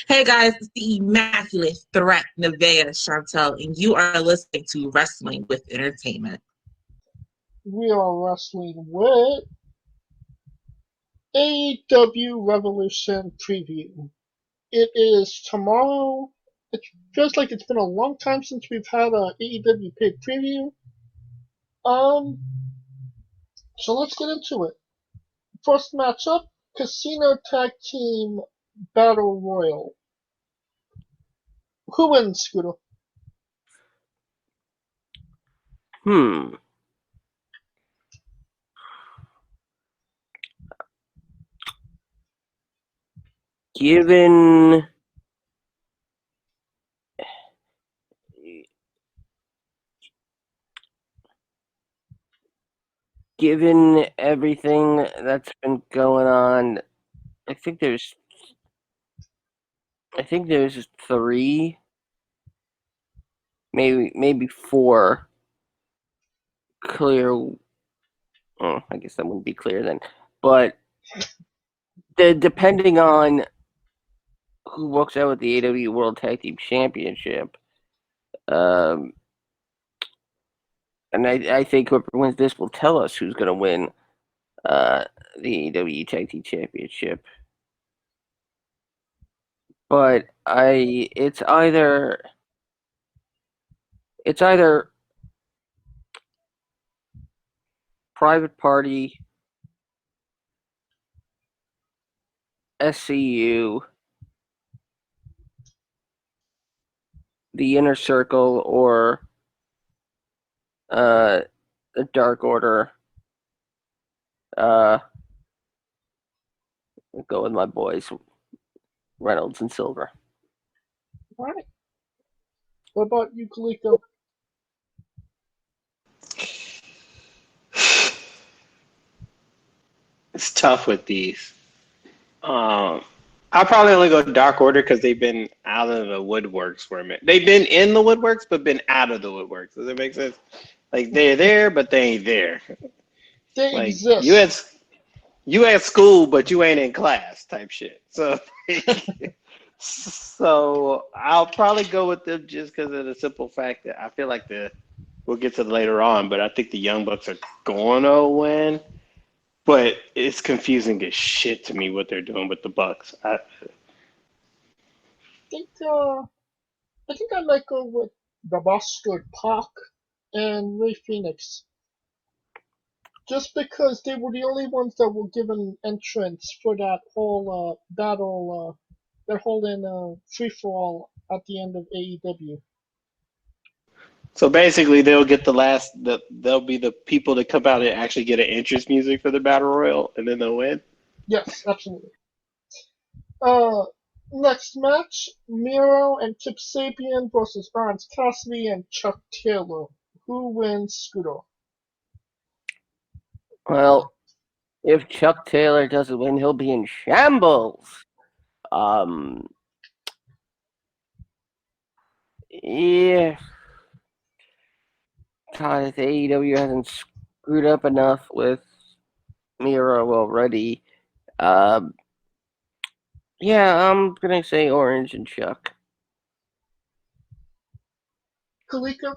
Hey guys, it's the Immaculate Threat, Nevaeh Chantel, and you are listening to Wrestling with Entertainment. We are wrestling with AEW Revolution preview. It is tomorrow. It feels like it's been a long time since we've had a AEW paid preview. Um, so let's get into it. First matchup: Casino Tag Team Battle Royal. Who wins, Scooter? Hmm. Given given everything that's been going on, I think there's three, maybe four clear. Oh, I guess that wouldn't be clear then. But depending on who walks out with the AEW World Tag Team Championship, and I think whoever wins this will tell us who's going to win the AEW Tag Team Championship. But it's either Private Party, SCU, the Inner Circle, or the Dark Order. I'll go with my boys, Reynolds and Silver. Alright. What about you, Kaliko? It's tough with these. I'll probably only go Dark Order because they've been out of the woodworks for a minute. They've been in the woodworks, but been out of the woodworks. Does that make sense? Like they're there, but they ain't there. They Like exist. you at school, but you ain't in class type shit. So, so I'll probably go with them just because of the simple fact that I feel like we'll get to it later on, but I think the Young Bucks are gonna win. But it's confusing as shit to me what they're doing with the Bucks. think I think I might go with the Bastard Pac and Ray Phoenix. Just because they were the only ones that were given entrance for that whole battle, that whole free for all at the end of AEW. So basically, they'll get they'll be the people that come out and actually get an entrance music for the battle royal, and then they'll win. Yes, absolutely. Uh, Next match: Miro and Kip Sabian versus Orange Cassidy and Chuck Taylor. Who wins, Scooter? Well, if Chuck Taylor doesn't win, he'll be in shambles. Yeah. God, if AEW hasn't screwed up enough with Miro already, yeah, I'm gonna say Orange and Chuck. Kalika?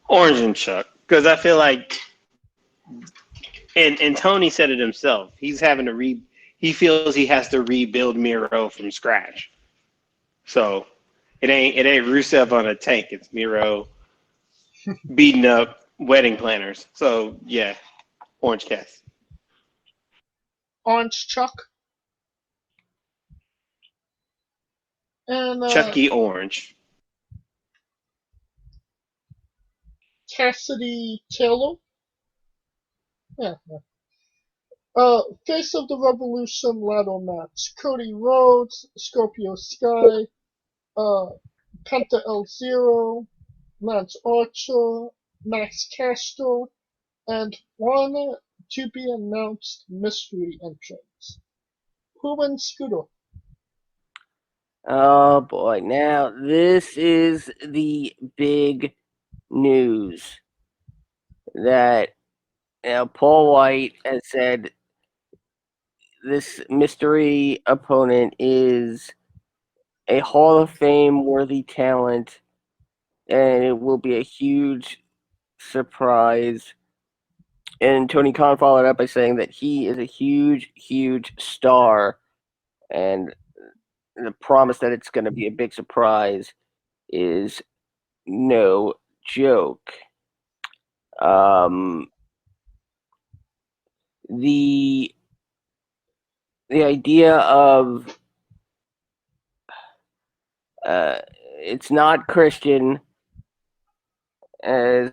Orange and Chuck, because I feel like, and Tony said it himself. He feels he has to rebuild Miro from scratch. So it ain't Rusev on a tank. It's Miro beating up wedding planners. So yeah, Orange Cass. Orange Chuck? And Chucky Orange. Cassidy Taylor? Yeah. Face of the Revolution ladder match: Cody Rhodes, Scorpio Sky, Penta El Zero, Lance Archer, Max Caster, and one to be announced mystery entrance. Who wins, Scooter? Oh boy, now this is the big news that Paul White has said this mystery opponent is a Hall of Fame worthy talent, and it will be a huge surprise. And Tony Khan followed up by saying that he is a huge, huge star, and the promise that it's going to be a big surprise is no joke. The idea of it's not Christian, as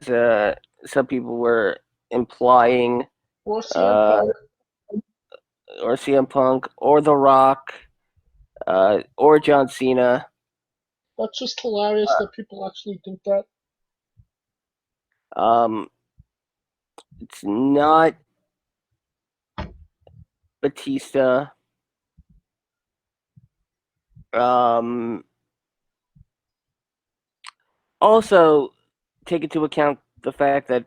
some people were implying, Or CM Punk. or CM Punk, or The Rock, or John Cena. That's just hilarious that people actually think that. It's not Batista. Also, take into account the fact that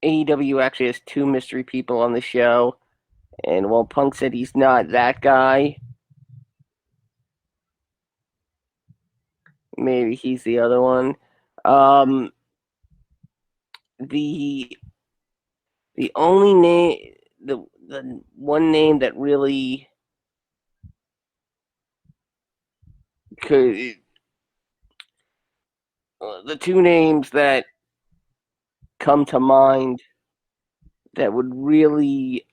AEW actually has 2 mystery people on the show, and while Punk said he's not that guy, maybe he's the other one. The only name, the one name that really could, the 2 names that come to mind that would really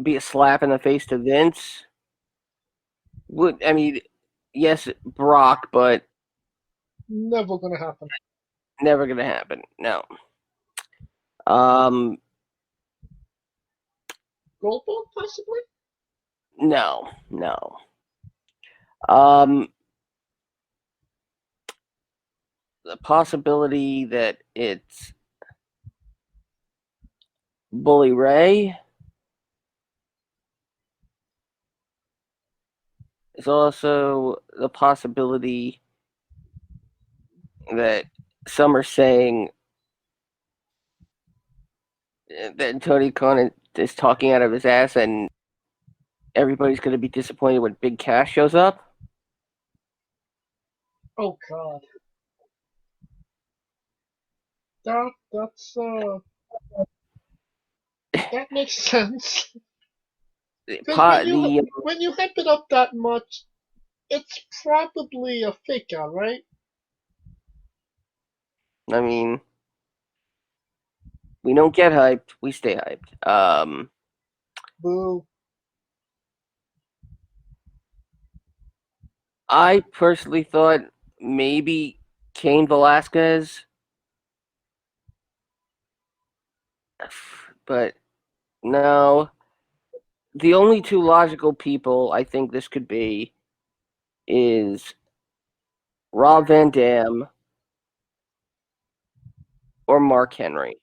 be a slap in the face to Vince would, I mean, yes, Brock, but Never gonna happen. never gonna happen. No. Goldberg, possibly? No. The possibility that it's Bully Ray is also the possibility that some are saying that Tony Khan is talking out of his ass and everybody's going to be disappointed when Big Cash shows up. Oh God. That makes sense. When you hype it up that much, it's probably a fake out, right? I mean, we don't get hyped, we stay hyped. Boo. I personally thought maybe Cain Velasquez, but no. The only 2 logical people I think this could be is Rob Van Dam or Mark Henry.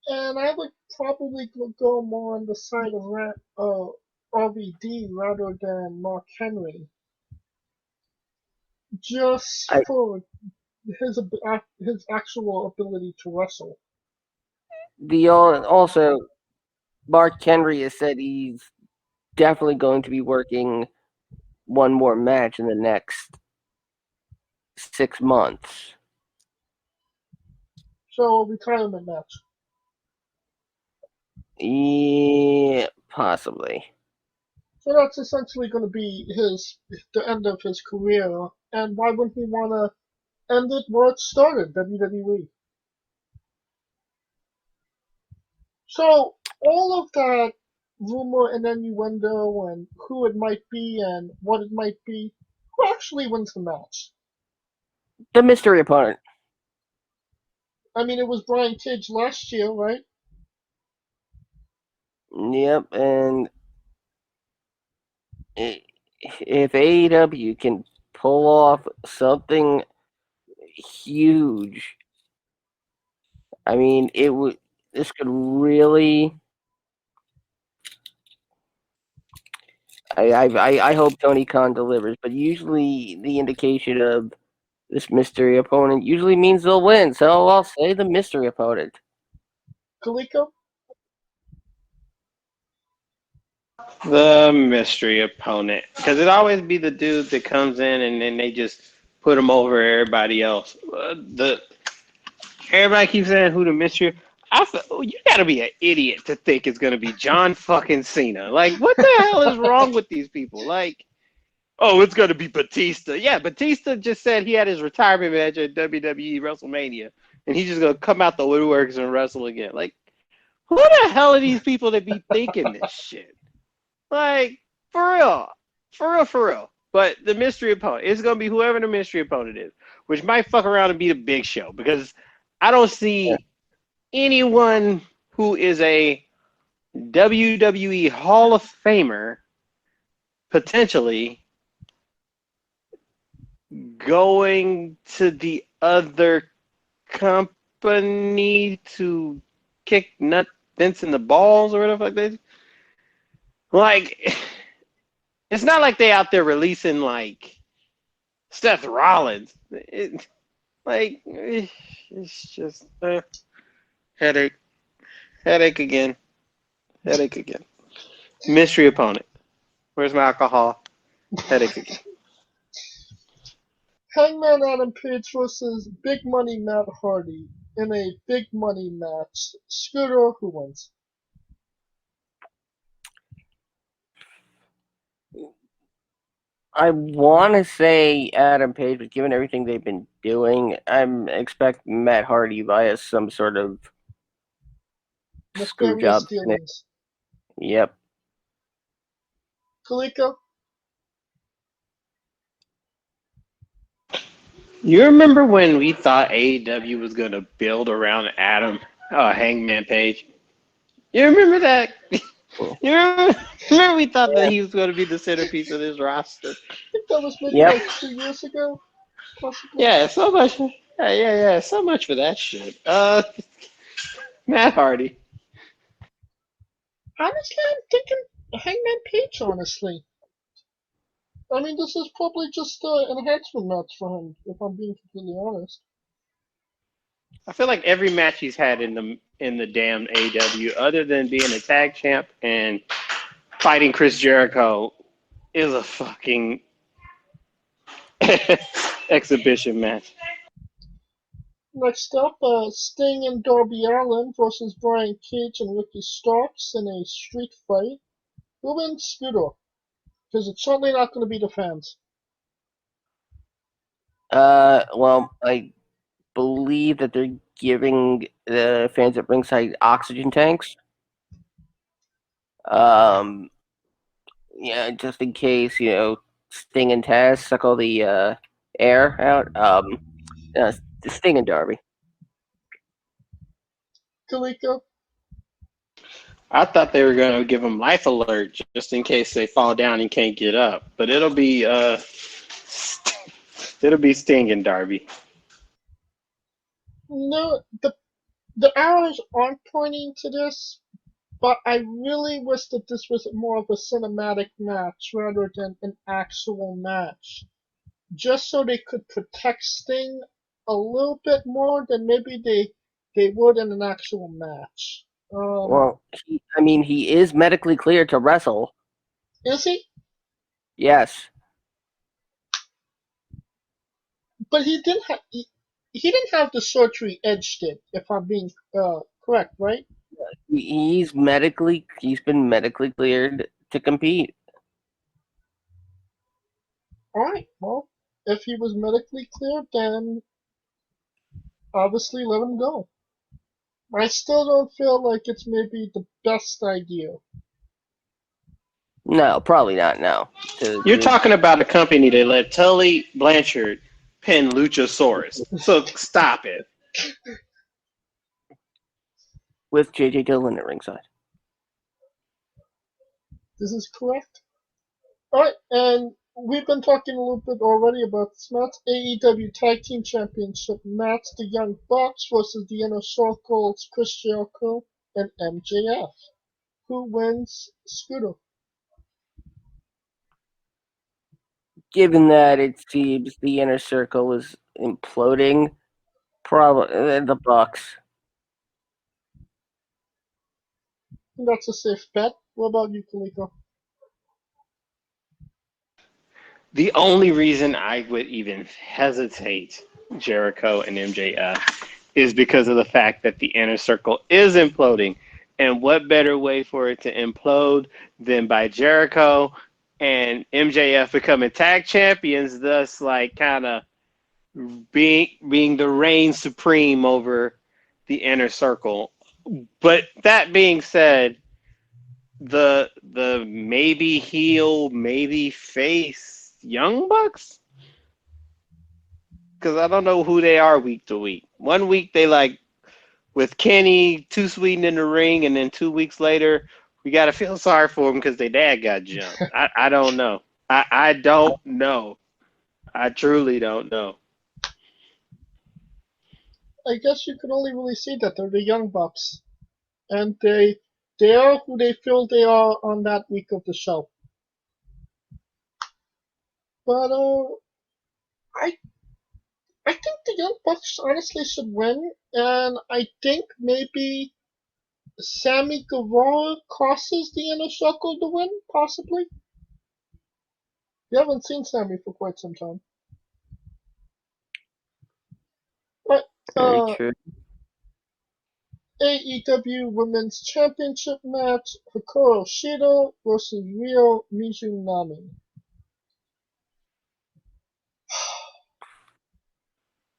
And I would probably go more on the side of RVD rather than Mark Henry. Just for his actual ability to wrestle. Also, Mark Henry has said he's definitely going to be working one more match in the next 6 months. So a retirement match. Yeah, possibly. So that's essentially going to be the end of his career. And why wouldn't he want to end it where it started, WWE? So all of that rumor and innuendo and who it might be and what it might be, who actually wins the match? The mystery opponent. I mean, it was Brian Cage last year, right? Yep, and if AEW can pull off something huge, I mean, this could really. I hope Tony Khan delivers, but usually the indication of this mystery opponent usually means they'll win, so I'll say the mystery opponent. Kaliko? The mystery opponent, because it always be the dude that comes in and then they just put him over everybody else. Everybody keeps saying who the mystery. I feel, you gotta be an idiot to think it's gonna be John fucking Cena. Like, what the hell is wrong with these people? Like, oh, it's gonna be Batista. Yeah, Batista just said he had his retirement match at WWE WrestleMania, and he's just gonna come out the woodworks and wrestle again. Like, who the hell are these people that be thinking this shit? Like, for real. For real, for real. But the mystery opponent, it's going to be whoever the mystery opponent is, which might fuck around and be the Big Show, because I don't see anyone who is a WWE Hall of Famer potentially going to the other company to kick Vince in the balls or whatever like that. Like, it's not like they out there releasing like Seth Rollins. It's just headache again. Mystery opponent. Where's my alcohol? Headache again. Hangman Adam Page versus Big Money Matt Hardy in a big money match. Scooter, who wins? I want to say Adam Page, but given everything they've been doing, I'm expecting Matt Hardy via some sort of screw job. Dealings. Yep. Kaliko? You remember when we thought AEW was going to build around Hangman Page? You remember that? You remember we thought that he was going to be the centerpiece of this roster? I think that was maybe like 2 years ago. Possibly. Yeah, so much. Yeah, so much for that shit. Matt Hardy. Honestly, I'm thinking Hangman Page, honestly. I mean, this is probably just an enhancement match for him, if I'm being completely honest. I feel like every match he's had in the damn AEW, other than being a tag champ and fighting Chris Jericho, is a fucking exhibition match. Next up, Sting and Darby Allin versus Brian Cage and Ricky Starks in a street fight. Who wins? Scooter? Because it's certainly not going to be the fans. Well, I believe that they're giving the fans at ringside oxygen tanks. Yeah, just in case, Sting and Taz suck all the air out. Sting and Darby. Kaliko? I thought they were going to give him life alert just in case they fall down and can't get up, but it'll be Sting and Darby. No, the arrows aren't pointing to this, but I really wish that this was more of a cinematic match rather than an actual match. Just so they could protect Sting a little bit more than maybe they would in an actual match. Well, he is medically cleared to wrestle. Is he? Yes. But he didn't have the surgery Edge did, if I'm being correct, right? He's been medically cleared to compete. Alright, well, if he was medically cleared, then obviously let him go. I still don't feel like it's maybe the best idea. No, probably not, no. You're talking about a company that let Tully Blanchard pin Luchasaurus. So stop it. With J.J. Dillon at ringside. This is correct. Alright, and we've been talking a little bit already about this match. AEW Tag Team Championship match. The Young Bucks versus the Inner Circle's Chris Jericho and MJF. Who wins? Scooter? Given that it seems the Inner Circle is imploding, probably the Bucks. That's a safe bet. What about you, Kaliko? The only reason I would even hesitate Jericho and MJF is because of the fact that the inner circle is imploding. And what better way for it to implode than by Jericho and MJF becoming tag champions, thus like kind of being the reign supreme over the inner circle. But that being said, the maybe heel, maybe face Young Bucks, because I don't know who they are week to week. 1 week they like with Kenny too sweet in the ring, and then 2 weeks later we gotta feel sorry for them because their dad got jumped. I don't know. I don't know. I truly don't know. I guess you can only really see that they're the Young Bucks, and they are who they feel they are on that week of the show. But I think the Young Bucks honestly should win, and I think maybe Sammy Guevara crosses the inner circle to win, possibly. We haven't seen Sammy for quite some time. But Very true. AEW Women's Championship match: Hikaru Shida versus Ryo Mizunami.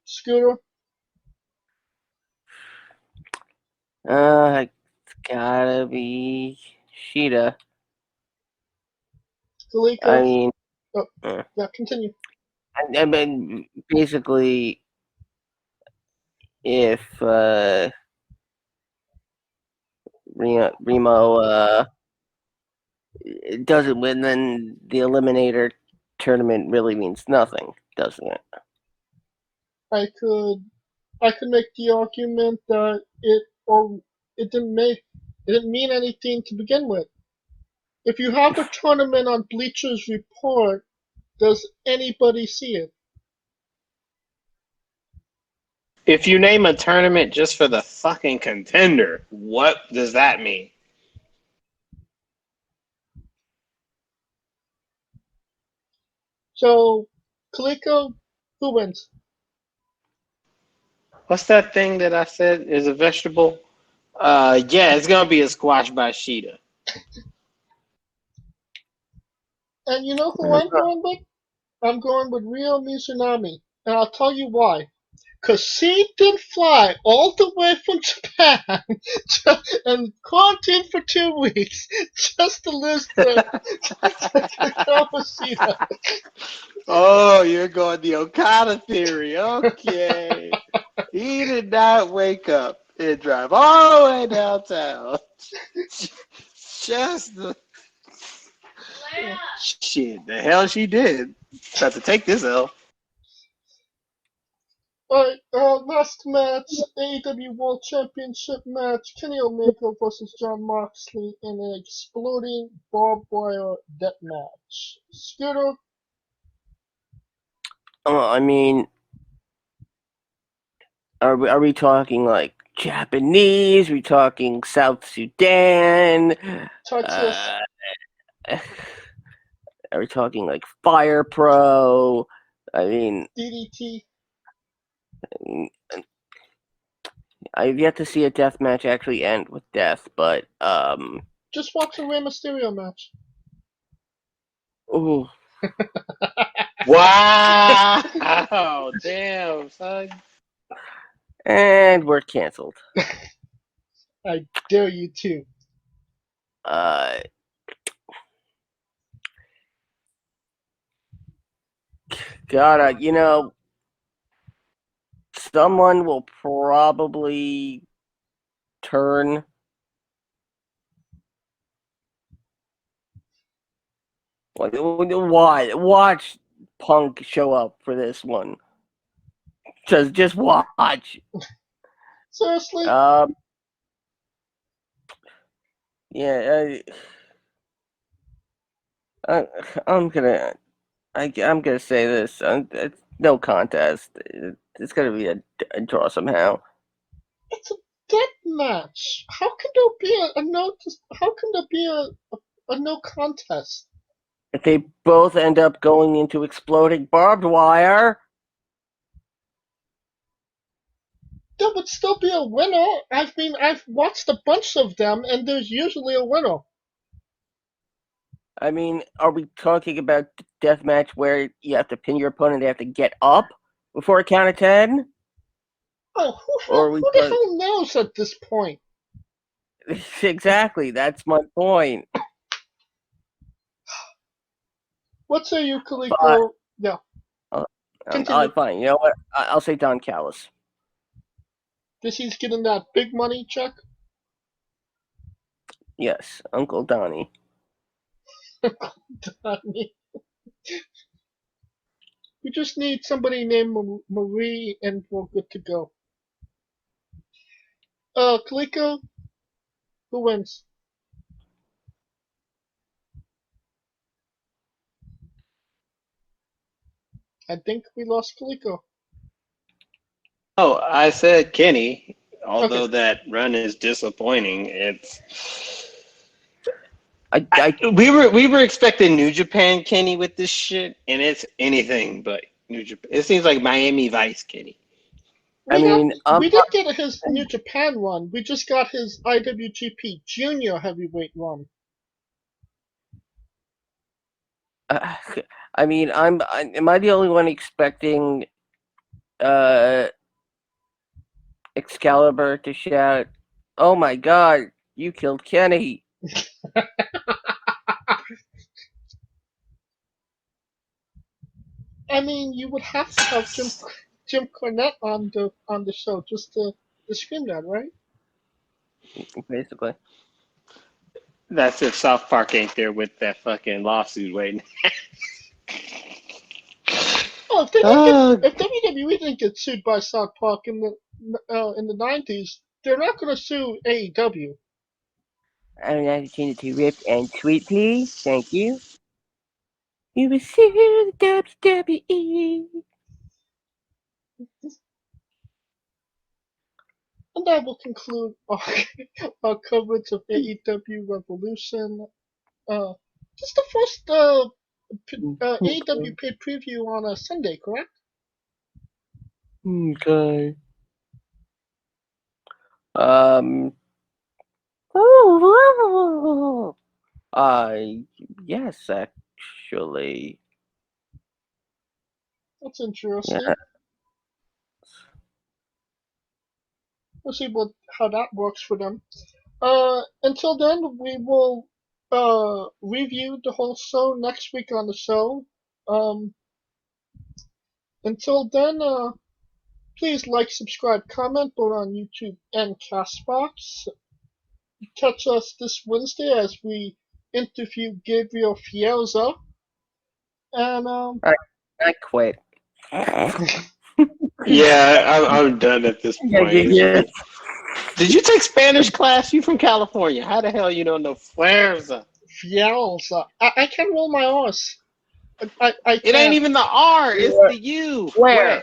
Scooter, It's gotta be Sheeta. Kaliko. I mean, Yeah, continue. I mean, basically, if Remo doesn't win, then the Eliminator tournament really means nothing, doesn't it? I could make the argument that it didn't mean anything to begin with. If you have a tournament on Bleacher's Report, does anybody see it? If you name a tournament just for the fucking contender, what does that mean? So, Kaliko, who wins? What's that thing that I said is a vegetable? Yeah, it's gonna be a squash by Sheeta. And you know who I'm going with? I'm going with Ryo Mizunami, and I'll tell you why. Because she did fly all the way from Japan and quarantined for 2 weeks just to lose to Kawashita. Oh, you're going the Okada theory. Okay. He did not wake up and drive all the way downtown. Just the shit. The hell she did. About to take this L. Alright, last match, AEW World Championship match, Kenny Omega versus Jon Moxley in an exploding barbed wire death match. Scooter? I mean, are we talking like Japanese? Are we talking South Sudan? Texas? Are we talking like Fire Pro? I mean, DDT? I've yet to see a death match actually end with death, but Just watch a Rey Mysterio match. ooh, Wow. Damn, son. and we're canceled. I dare you to. God, you know, someone will probably turn. Why? Watch Punk show up for this one. Just watch. Seriously? Yeah. I'm gonna say this. It's no contest. It's gonna be a draw somehow. It's a death match. How can there be a no? How can there be a no contest? If they both end up going into exploding barbed wire, There would still be a winner. I've watched a bunch of them, and there's usually a winner. I mean, are we talking about deathmatch where you have to pin your opponent, they have to get up before a count of 10? Oh, Or who the hell knows at this point? Exactly, that's my point. What say you, Kaliko? Yeah. Continue. Fine. You know what? I'll say Don Callis. This he's getting that big money check? Yes, Uncle Donnie. Donnie. We just need somebody named Marie, and we're good to go. Kaliko, who wins? I think we lost Kaliko. Oh, I said Kenny. Although that run is disappointing, we were expecting New Japan Kenny with this shit, and it's anything but New Japan. It seems like Miami Vice Kenny. We didn't get his New Japan run. We just got his IWGP Junior Heavyweight run. I mean, am I the only one expecting Excalibur to shout, "Oh my God, you killed Kenny"? I mean, you would have to have Jim Cornette on the show just to scream that, right? Basically. That's if South Park ain't there with that fucking lawsuit waiting. Oh, if WWE didn't get sued by South Park in the 90s, they're not going to sue AEW. I'm not intended to rip and tweet, please. Thank you. You will sue the WWE. And that will conclude our coverage of AEW Revolution. This is the first AEW paid preview on a Sunday, correct? Okay. Yes, actually. That's interesting. Yeah. We'll see how that works for them. Until then, we will review the whole show next week on the show. Until then, please like, subscribe, comment both on YouTube and Castbox. Catch us this Wednesday as we interview Gabriel Fielza. And I quit. Yeah, I'm done at this point. Yeah. Did you take Spanish class? You from California? How the hell you don't know Fielza? Fielza. I can't roll my R's. It ain't even the R. It's the U. Where?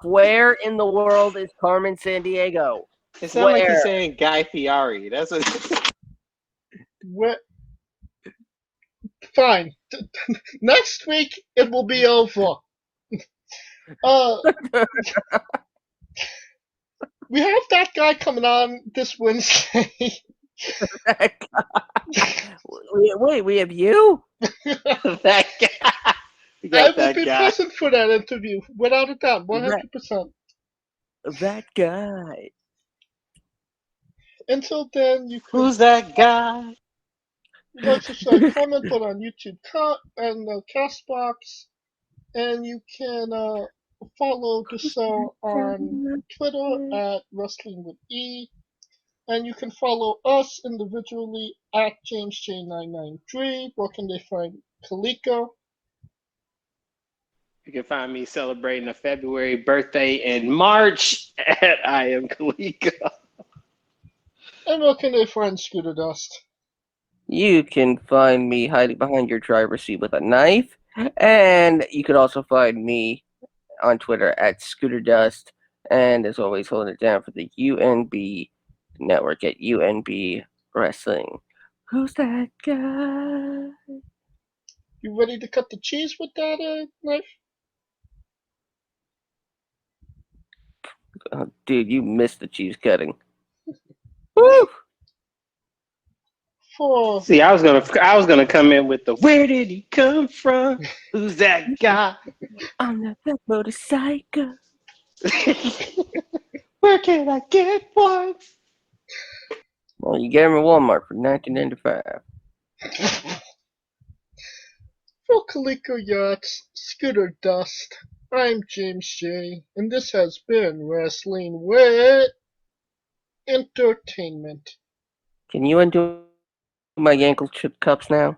Where in the world is Carmen Sandiego? It sounds like you're saying Guy Fieri. That's Where? Fine. Next week it will be over. We have that guy coming on this Wednesday. Wait, we have you? That guy. I will be present for that interview, without a doubt, 100%. That guy. Until then, you can... Who's that guy? Like to say, comment on YouTube and Castbox, and you can follow the show on Twitter at Wrestling with E, and you can follow us individually at JamesJ993. Where can they find Kaliko? You can find me celebrating a February birthday in March at I Am Kaliko. And where can they find Scooter Dust? You can find me hiding behind your driver's seat with a knife, and you could also find me on Twitter at Scooter Dust, and as always, holding it down for the UNB network at UNB wrestling. Who's that guy? You ready to cut the cheese with that knife? Oh, dude, you missed the cheese cutting. Woo! For See, I was gonna come in with the "Where did he come from? Who's that guy? On that motorcycle. Where can I get one?" Well, you get him at Walmart for $19.95. For Calico Yachts, Scooter Dust, I'm James J, and this has been Wrestling with Entertainment. Can you undo my ankle chip cups now?